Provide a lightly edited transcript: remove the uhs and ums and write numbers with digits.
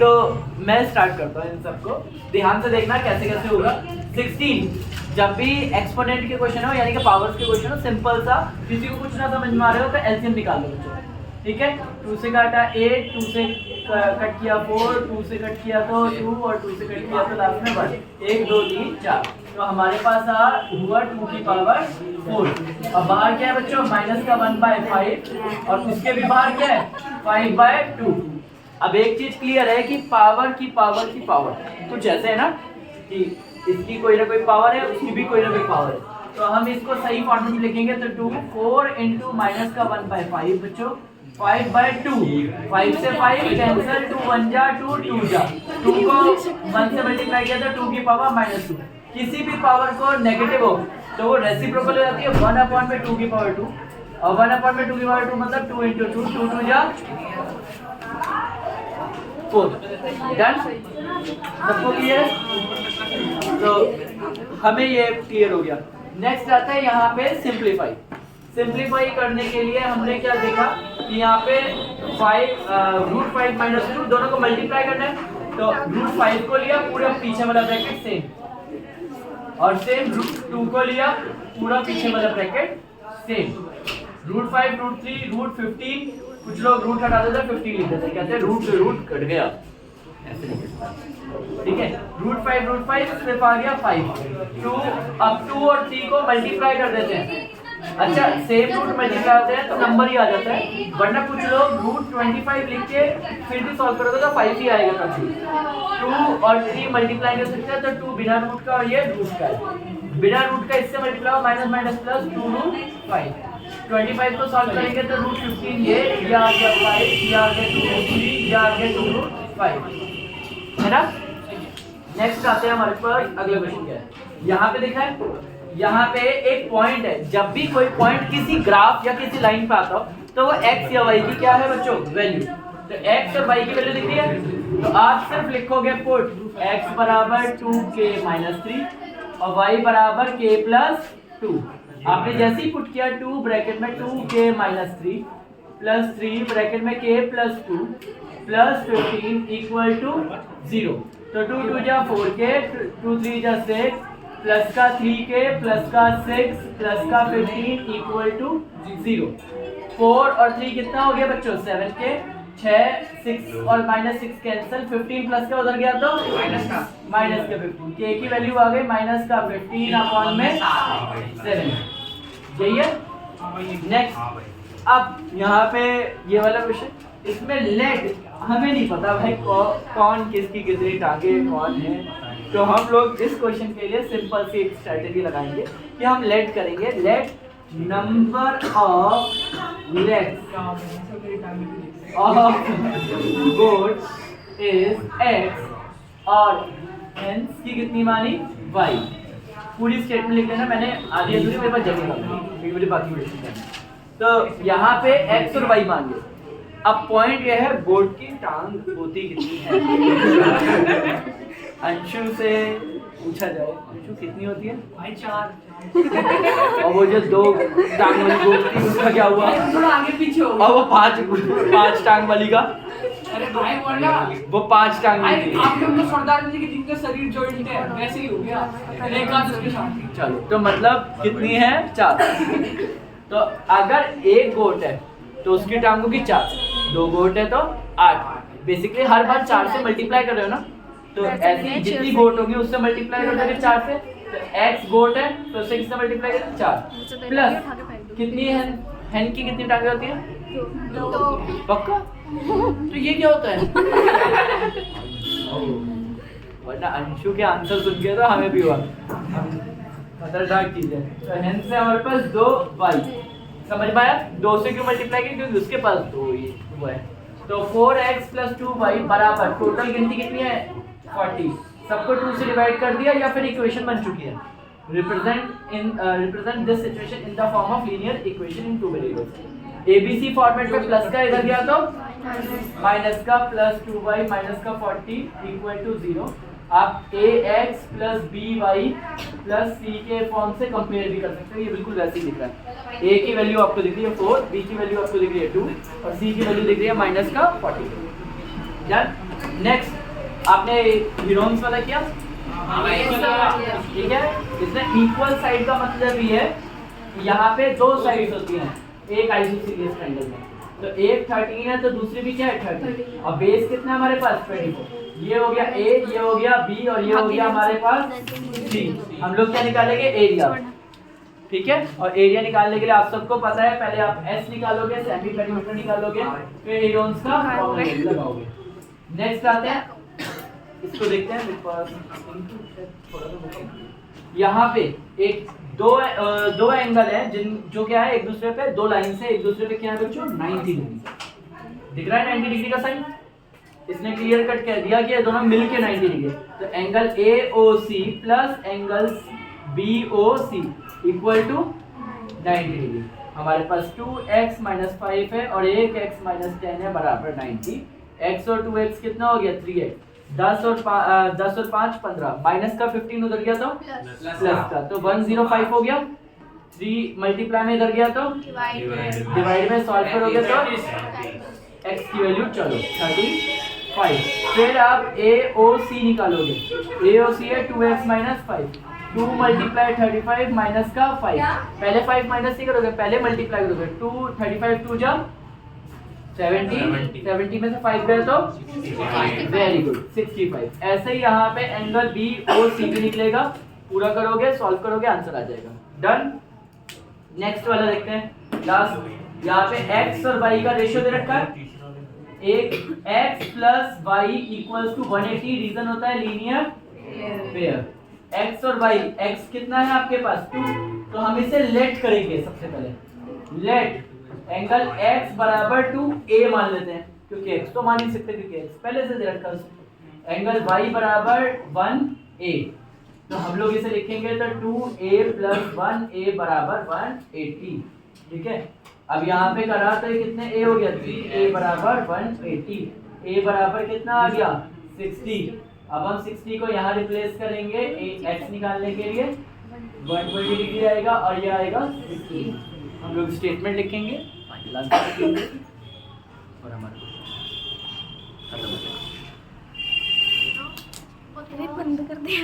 तो मैं स्टार्ट करता हूँ इन सबको, ध्यान से देखना कैसे कैसे होगा। 16 जब भी एक्सपोनेंट के क्वेश्चन हो यानी कि पावर्स के क्वेश्चन हो, सिंपल सा, किसी को कुछ ना समझ में आ रहे हो तो एलसीएम निकाल लो बच्चों, ठीक है। 2 से काटा 8, 2 से कट किया 4, 2 से कट किया तो 2 और 2 से कट किया तो लास्ट में 1, 1 2 3 4। तो हमारे पास हुआ 2 की पावर 4। अब बाहर क्या है बच्चों, माइनस का 1/5 और उसके भी बाहर क्या है 5/2। अब एक चीज क्लियर है कि पावर की पावर कुछ ऐसे है ना कि इसकी कोई ना कोई पावर है, उसकी भी कोई ना कोई पावर है। तो हम इसको सही फॉर्म में लिखेंगे तो 2 4 इंटू माइनस का 1/5 बच्चों 5/2। 5 से 5 कैंसिल, 2 1 जा 2 2 जा, 2 को 1 से मल्टीप्लाई किया तो 2 की पावर -2। किसी भी पावर को नेगेटिव हो तो वो रेसिप्रोकल हो जाती है 1/2 की पावर 2 और 1/2 की पावर 2 मतलब 2 इंटू 2 2 2 जा 4। डन, सबको क्लियर? तो हमें ये क्लियर हो गया। नेक्स्ट आता है यहाँ पे सिंप्लीफाई करने के लिए हमने क्या देखा कि यहाँ पे 5 माइनस 2 दोनों को मल्टीप्लाई करना है, तो √5 को लिया पूरा पीछे वाला ब्रैकेट सेम, और सेम √2 को लिया पूरा पीछे वाला ब्रैकेट सेम, √5 √3 √15, कुछ लोग रूट हटा देते हैं 15 लिख देते हैं, कहते हैं रूट से रूट कट गया, ऐसे नहीं कटता, ठीक है। √5 सिर्फ आ गया 5, 2 अब 2 और 3 को मल्टीप्लाई कर देते हैं। अच्छा, सेम रूट मल्टीप्लाई होते हैं तो नंबर ही आ जाता है, वरना कुछ लोग √25 लिख के फिर भी सॉल्व करोगे तो 5 ही आएगा कभी। 2 और 3 मल्टीप्लाई कर सकते हैं तो 2 बिना रूट का और ये रूट का है, बिना रूट का इससे मल्टीप्लाई हो माइनस माइनस प्लस 2√5। 25 को सॉल्व करेंगे तो √15 ये आ गया 5, ये आ गया 2√3, ये आ गया 2√5, है ना। नेक्स्ट आते हैं हमारे पास, अगला क्वेश्चन क्या है, यहाँ पे देखा है, यहाँ पे एक पॉइंट है, जब भी कोई पॉइंट किसी ग्राफ या किसी लाइन पे आता हो तो वो x या y की क्या है बच्चों, वैल्यू। तो x और y की वैल्यू दिख रही है तो आप सिर्फ लिखोगे पुट x बराबर 2k - 3 और y बराबर k + 2। आपने जैसे ही पुट किया 2 ब्रैकेट में 2k - 3 प्लस 3 ब्रैकेट में k + 2 प्लस 15 इक्वल टू 0। तो 2 2 जा 4k, 2 3 जा 6 प्लस का 3k प्लस का 6 प्लस का 15 इक्वल टू 0। 4 और 3 कितना हो गया बच्चों, 7k, 6 6 और -6 कैंसिल, 15 प्लस का उधर गया तो माइनस का 15, k की वैल्यू आ गई -15/7। यही है। नेक्स्ट, अब यहाँ पे ये वाला क्वेश्चन, इसमें लेट हमें नहीं पता भाई कौन किसकी कितनी टांगे कौन है, तो हम लोग इस क्वेश्चन के लिए सिंपल सी एक स्ट्रेटजी लगाएंगे कि हम लेट करेंगे, let number of let's of goats is x और hens की कितनी मानी y। पूरी स्टेटमेंट लिख लेना, मैंने आधी अधूरी मेरे पास जगह नहीं मेरे बाकी क्वेश्चन। तो यहाँ पे x और y मांगे। अब पॉइंट ये है गोट की टांग होती कितनी है। अंशु से पूछा जाए, अंशु कितनी होती है भाई? 4। और वो जो 2 टांग वाली गोट थी उसका क्या हुआ, थोड़ा आगे पीछे हो, और वो 5 टांग वाली का, अरे भाई बोलना वो 5 टांग वाली थी। आप लोग तो सरदार जी के जिनका शरीर जॉइंट है वैसे ही हो गया, एक हाथ उसके साथ। चलो, तो मतलब कितनी है 4। तो अगर एक गोट है तो उसकी टांगों की 4, 2 गोट है तो 8। बेसिकली हर बार 4 से मल्टीप्लाई कर रहे हो ना, तो ऐसी जितनी गोट होगी उससे मल्टीप्लाई कर दोगे 4 से, तो x गोट है तो 6 से मल्टीप्लाई करें 4 प्लस कितनी है हेन की कितनी टांगे होती है 2। पक्का? तो ये क्या होता है? वरना अंशु के आंसर सुन के तो हमें भी हुआ खतरनाक चीज है। तो हेन से हमारे पास 2y, समझ में आया? 2 से क्यों मल्टीप्लाई किया, क्योंकि उसके पास 2 है। तो 4x + 2y बराबर टोटल गिनती कितनी है 40। सबको 2 से डिवाइड कर दिया या फिर इक्वेशन बन चुकी है। Represent this situation in the form of linear equation in 2 variables. ABC format में प्लस का इधर गया तो माइनस का प्लस 2y माइनस का 40 इक्वल टू 0। आप ax + by + c के फॉर्म से कंपेयर भी कर सकते हो, ये बिल्कुल वैसे ही दिख रहा है। a की वैल्यू आपको दिख रही है 4, b की वैल्यू आपको दिख रही है 2 और c की वैल्यू दिख रही है -40। डन। नेक्स्ट आपने हीरोन्स वाला किया, ठीक है। इसमें इक्वल साइड का मतलब ये है यहाँ पे दो साइड्स होती हैं एक आइसोसेलेस ट्रायंगल में, तो एक 13 है तो दूसरी भी क्या है 30। और बेस कितना है हमारे पास 24। ये हो गया ए, ये हो गया बी और ये हो गया हमारे पास सी। हम लोग क्या निकालेंगे एरिया, ठीक है। और एरिया निकालने के लिए आप सबको पता है पहले आप एस निकालोगे, सेमी पेरीमीटर निकालोगे, फिर एरियंस का फॉर्मूला लगाओगे। नेक्स्ट आते हैं, इसको देखते हैं यहाँ पे एक दो एंगल है जो क्या है एक दूसरे पे दो लाइन से एक दूसरे पे क्या है बच्चों 90 डिग्री दिख रहा है 90 डिग्री का साइन। इसने क्लियर कट कह दिया कि ये दोनों मिलके 90 डिग्री, तो angle AOC plus angle BOC equal to 90 degree. हमारे पास 2x - 5 है और एक x - 10 है बराबर 90। x और 2x कितना हो गया 3x। 10 और 5 15 माइनस का 15 उधर गया तो प्लस का, तो 105 हो गया। 3 मल्टीप्लाई में इधर गया तो डिवाइड में सॉल्व कर हो गया तो x की वैल्यू चलो 35। फिर आप AOC निकालोगे, AOC है 2x - 5। 2 × 35 माइनस का 5, पहले 5 माइनस नहीं करोगे पहले मल्टीप्लाई करोगे। 2 35 2 जा 70 में से 5 गए तो वेरी गुड 65। ऐसे ही यहाँ पे एंगल BOC भी निकलेगा, पूरा करोगे सॉल्व करोगे आंसर आ जाएगा। डन। नेक्स्ट वाला देखते हैं लास्ट। यहाँ पे x और y का रेशियो दे रखा है, एक x + y = 180। रीजन होता है लीनियर पेयर। x और y, x कितना है आपके पास 2, तो हम इसे लेट करेंगे। सबसे पहले लेट एंगल x बराबर 2a मान लेते हैं, क्योंकि x तो मान नहीं सकते क्योंकि x पहले से दे रखा है। एंगल y बराबर 1a, तो हम लोग इसे लिखेंगे तो 2a + 1a बराबर 180, ठीक है। अब यहाँ पे करा तो ये कितने a हो गया 3a बराबर 180। a बराबर कितना आ गया 60। अब हम 60 को यहाँ रिप्लेस करेंगे x निकालने के लिए, 120 डिग्री आएगा और ये आएगा 60। हम लोग स्टेटमेंट लिखेंगे और हमारा बंद कर दिया।